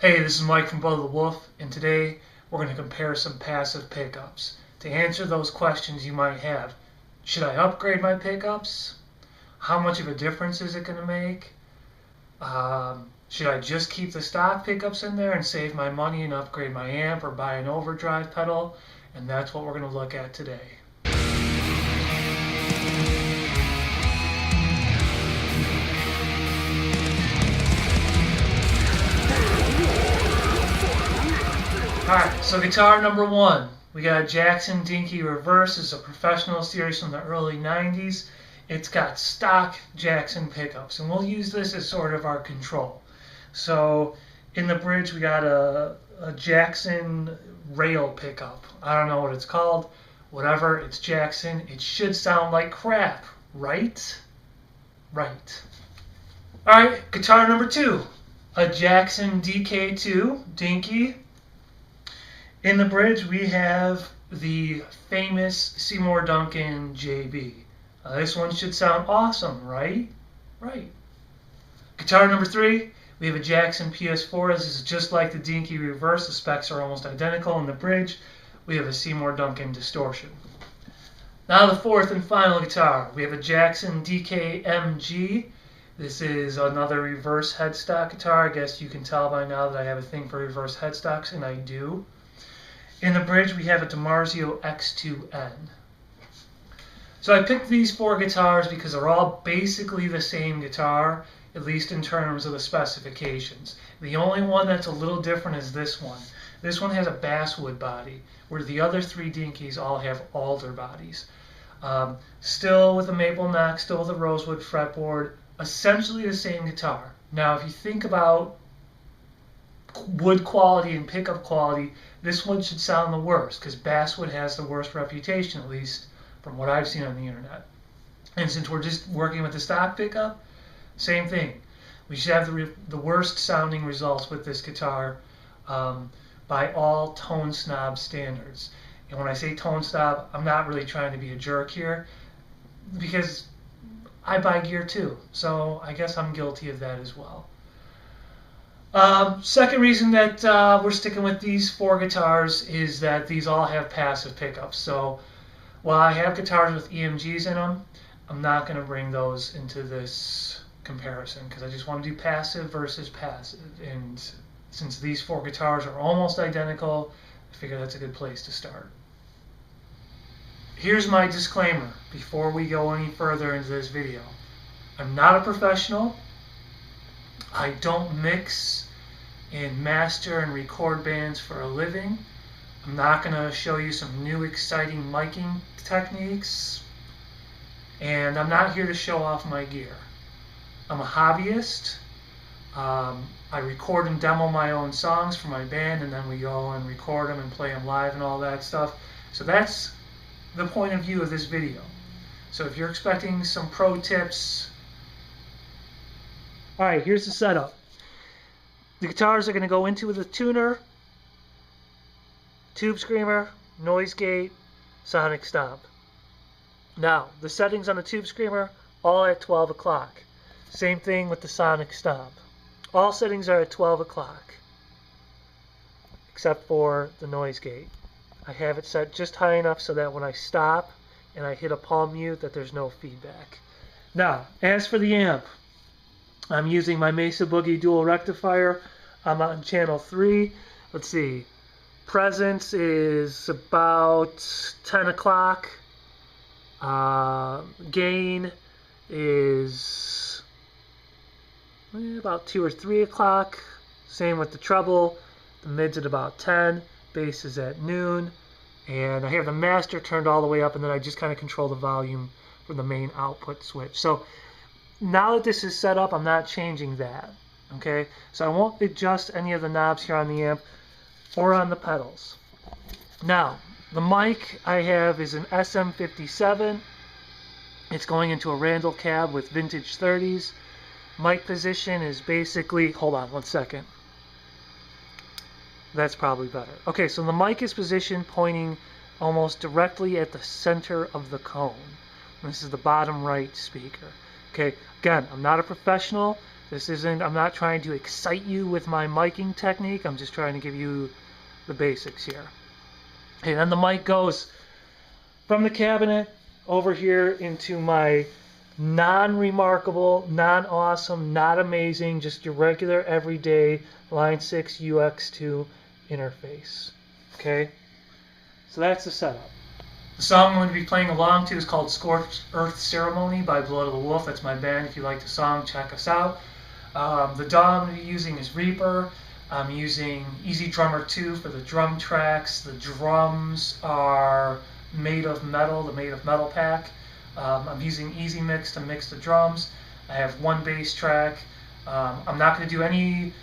Hey, this is Mike from Bubba the Wolf, and today we're going to compare some passive pickups. To answer those questions you might have, should I upgrade my pickups? How much of a difference is it going to make? Should I just keep the stock pickups in there and save my money and upgrade my amp or buy an overdrive pedal? And that's what we're going to look at today. Alright, so guitar number one. We got a Jackson Dinky Reverse. It's a professional series from the early 90s. It's got stock Jackson pickups, and we'll use this as sort of our control. So in the bridge we got a Jackson rail pickup. I don't know what it's called. Whatever, it's Jackson. It should sound like crap, right? Right. Alright, guitar number two. A Jackson DK2 Dinky. In the bridge, we have the famous Seymour Duncan JB. This one should sound awesome, right? Right. Guitar number three, we have a Jackson PS4. This is just like the Dinky Reverse. The specs are almost identical. In the bridge, we have a Seymour Duncan distortion. Now the fourth and final guitar, we have a Jackson DK-MG. This is another reverse headstock guitar. I guess you can tell by now that I have a thing for reverse headstocks, and I do. In the bridge, we have a DiMarzio X2N. So I picked these four guitars because they're all basically the same guitar, at least in terms of the specifications. The only one that's a little different is this one. This one has a basswood body, where the other three Dinkies all have alder bodies. Still with a maple neck, still with a rosewood fretboard, essentially the same guitar. Now, if you think about wood quality and pickup quality, this one should sound the worst because basswood has the worst reputation, at least from what I've seen on the internet. And since we're just working with the stock pickup, same thing. We should have the worst sounding results with this guitar by all tone snob standards. And when I say tone snob, I'm not really trying to be a jerk here because I buy gear too, so I guess I'm guilty of that as well. Second reason that we're sticking with these four guitars is that these all have passive pickups. So while I have guitars with EMGs in them, I'm not going to bring those into this comparison because I just want to do passive versus passive. And since these four guitars are almost identical, I figure that's a good place to start. Here's my disclaimer before we go any further into this video. I'm not a professional. I don't mix and master and record bands for a living. I'm not going to show you some new exciting miking techniques. And I'm not here to show off my gear. I'm a hobbyist. I record and demo my own songs for my band, and then we go and record them and play them live and all that stuff. So that's the point of view of this video. So if you're expecting some pro tips, alright, here's the setup. The guitars are going to go into the tuner, tube screamer, noise gate, sonic stomp. Now, the settings on the tube screamer, all at 12 o'clock. Same thing with the sonic stomp. All settings are at 12 o'clock, except for the noise gate. I have it set just high enough so that when I stop and I hit a palm mute that there's no feedback. Now, as for the amp, I'm using my Mesa Boogie dual rectifier. I'm on channel 3. Let's see. Presence is about 10 o'clock. Gain is about 2 or 3 o'clock. Same with the treble. The mid's at about 10. Bass is at noon. And I have the master turned all the way up, and then I just kind of control the volume from the main output switch. So now that this is set up, I'm not changing that. Okay, so I won't adjust any of the knobs here on the amp or on the pedals. Now, the mic I have is an SM57. It's going into a Randall cab with vintage 30s. Mic position is basically, hold on one second. That's probably better. Okay, so the mic is positioned pointing almost directly at the center of the cone. This is the bottom right speaker. Okay, again, I'm not a professional. I'm not trying to excite you with my miking technique. I'm just trying to give you the basics here. Okay, then the mic goes from the cabinet over here into my non-remarkable, non-awesome, not amazing, just your regular everyday Line 6 UX2 interface. Okay? So that's the setup. The song I'm going to be playing along to is called Scorched Earth Ceremony by Blood of the Wolf. That's my band. If you like the song, check us out. The DAW I'm going to be using is Reaper. I'm using Easy Drummer 2 for the drum tracks. The drums are Made of Metal, the Made of Metal pack. I'm using Easy Mix to mix the drums. I have one bass track. I'm not going to do any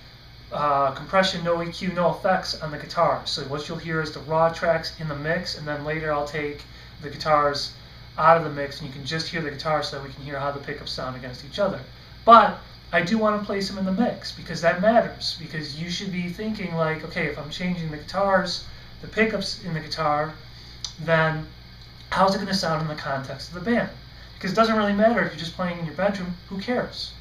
compression, no EQ, no effects on the guitars. So what you'll hear is the raw tracks in the mix, and then later I'll take the guitars out of the mix, and you can just hear the guitars so that we can hear how the pickups sound against each other. But I do want to place them in the mix because that matters. Because you should be thinking like, okay, if I'm changing the guitars, the pickups in the guitar, then how's it going to sound in the context of the band? Because it doesn't really matter if you're just playing in your bedroom. Who cares?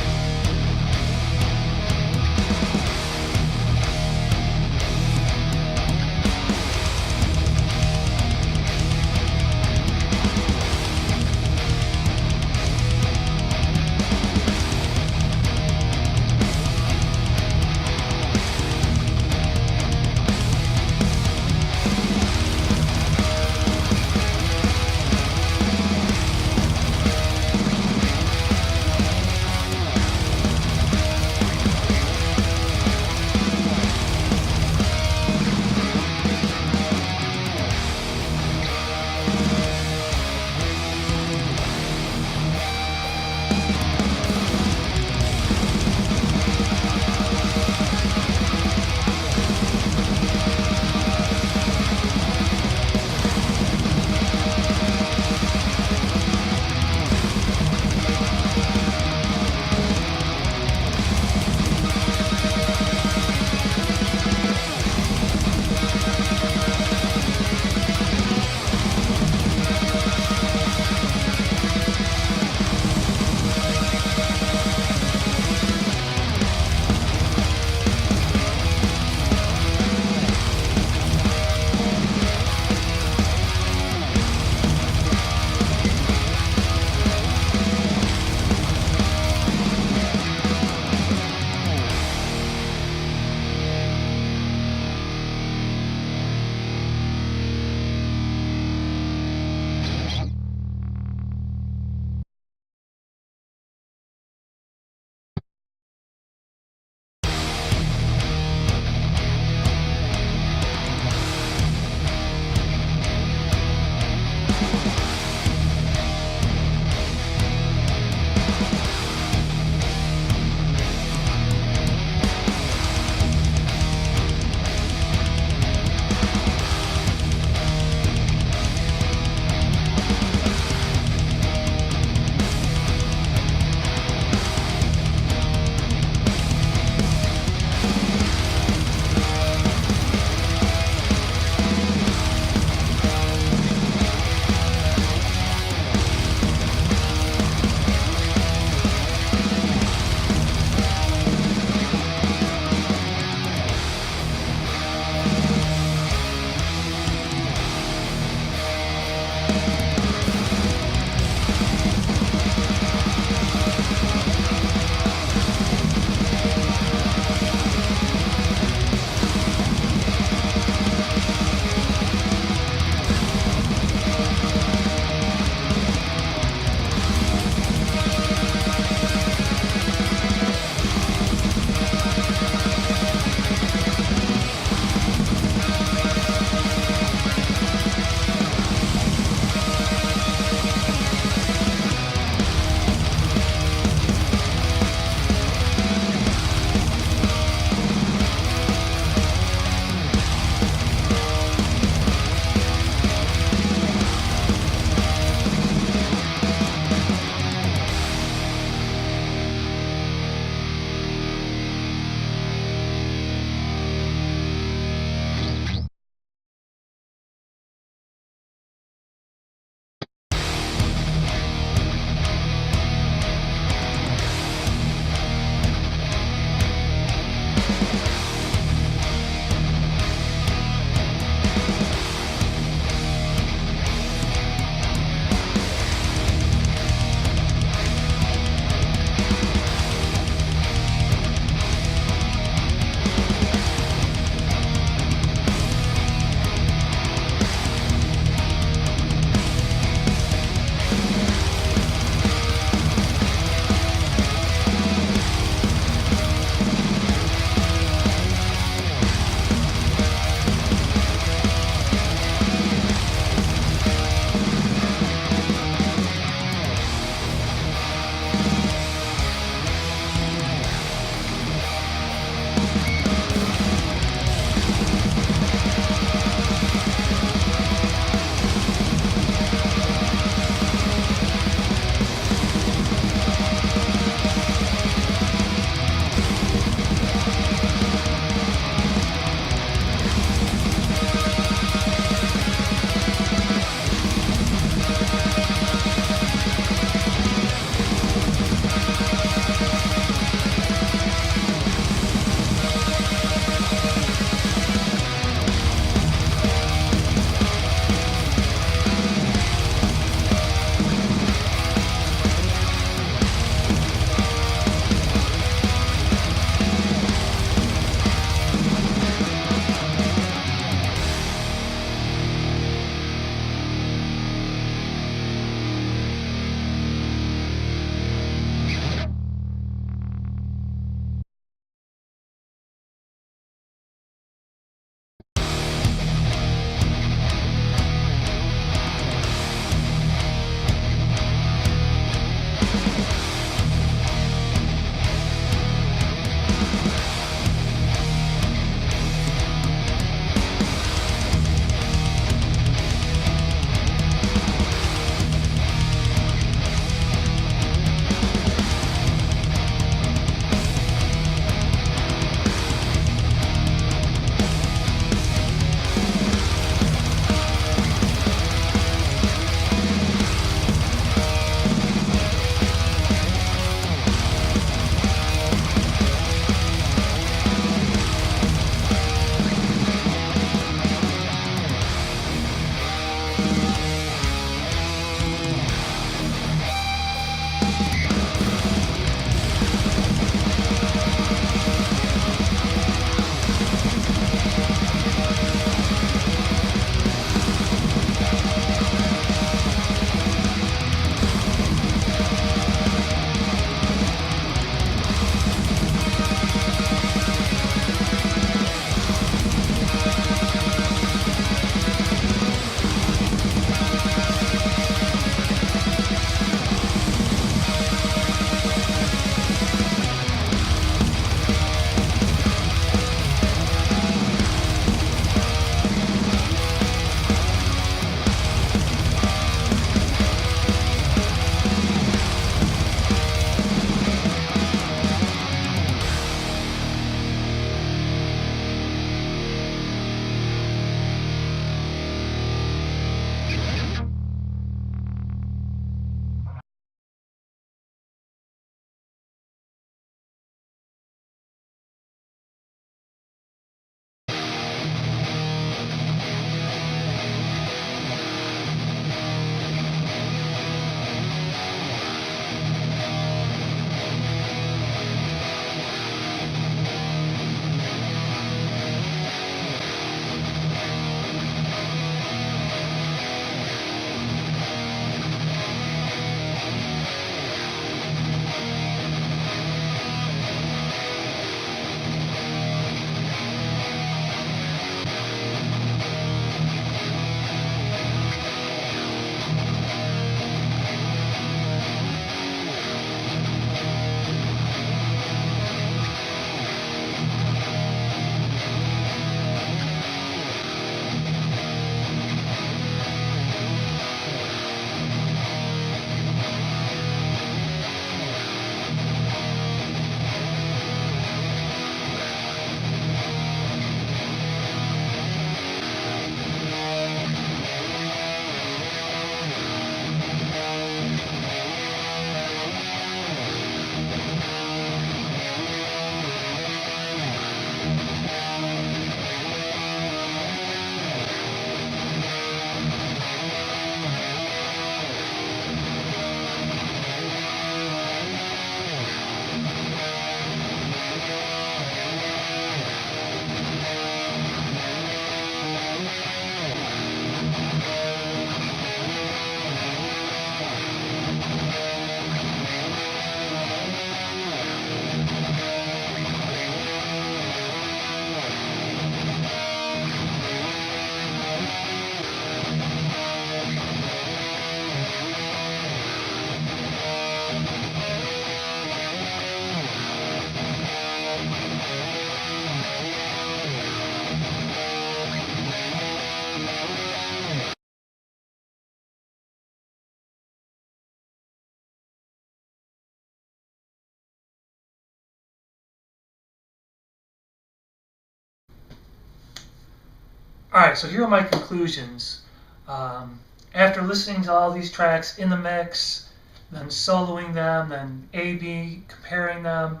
Alright, so here are my conclusions. After listening to all these tracks in the mix, then soloing them, then A-B, comparing them,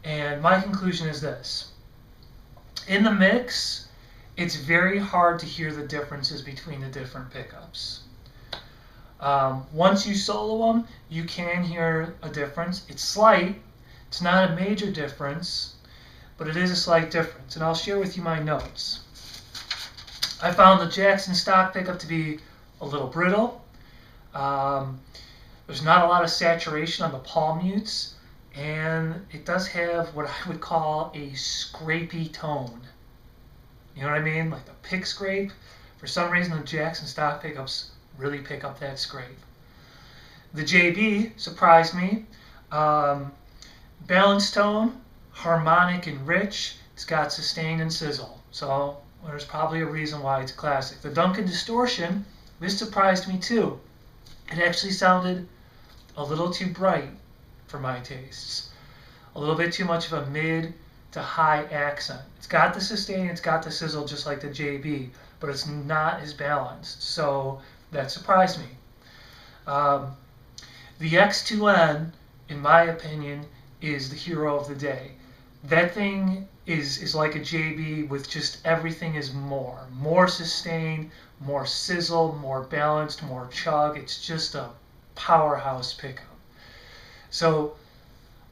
and my conclusion is this. In the mix, it's very hard to hear the differences between the different pickups. Once you solo them, you can hear a difference. It's slight. It's not a major difference, but it is a slight difference. And I'll share with you my notes. I found the Jackson stock pickup to be a little brittle. There's not a lot of saturation on the palm mutes, and it does have what I would call a scrapey tone. You know what I mean? Like the pick scrape. For some reason, the Jackson stock pickups really pick up that scrape. The JB surprised me. Balanced tone, harmonic and rich. It's got sustain and sizzle. So there's probably a reason why it's a classic. The Duncan Distortion, this surprised me too. It actually sounded a little too bright for my tastes. A little bit too much of a mid to high accent. It's got the sustain, it's got the sizzle just like the JB, but it's not as balanced. So that surprised me. The X2N, in my opinion, is the hero of the day. That thing is like a JB with just everything is more. More sustain, more sizzle, more balanced, more chug. It's just a powerhouse pickup. So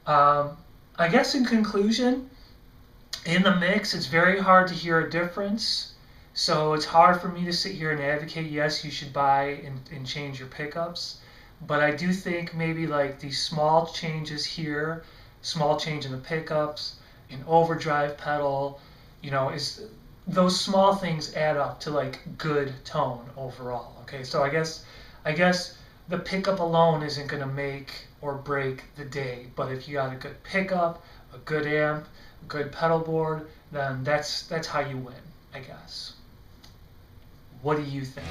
I guess in conclusion, in the mix, it's very hard to hear a difference. So it's hard for me to sit here and advocate, yes, you should buy and change your pickups. But I do think maybe like these small changes here, small change in the pickups, an overdrive pedal, is those small things add up to like good tone overall. Okay, so I guess the pickup alone isn't going to make or break the day. But if you got a good pickup, a good amp, a good pedal board, then that's how you win, I guess. What do you think?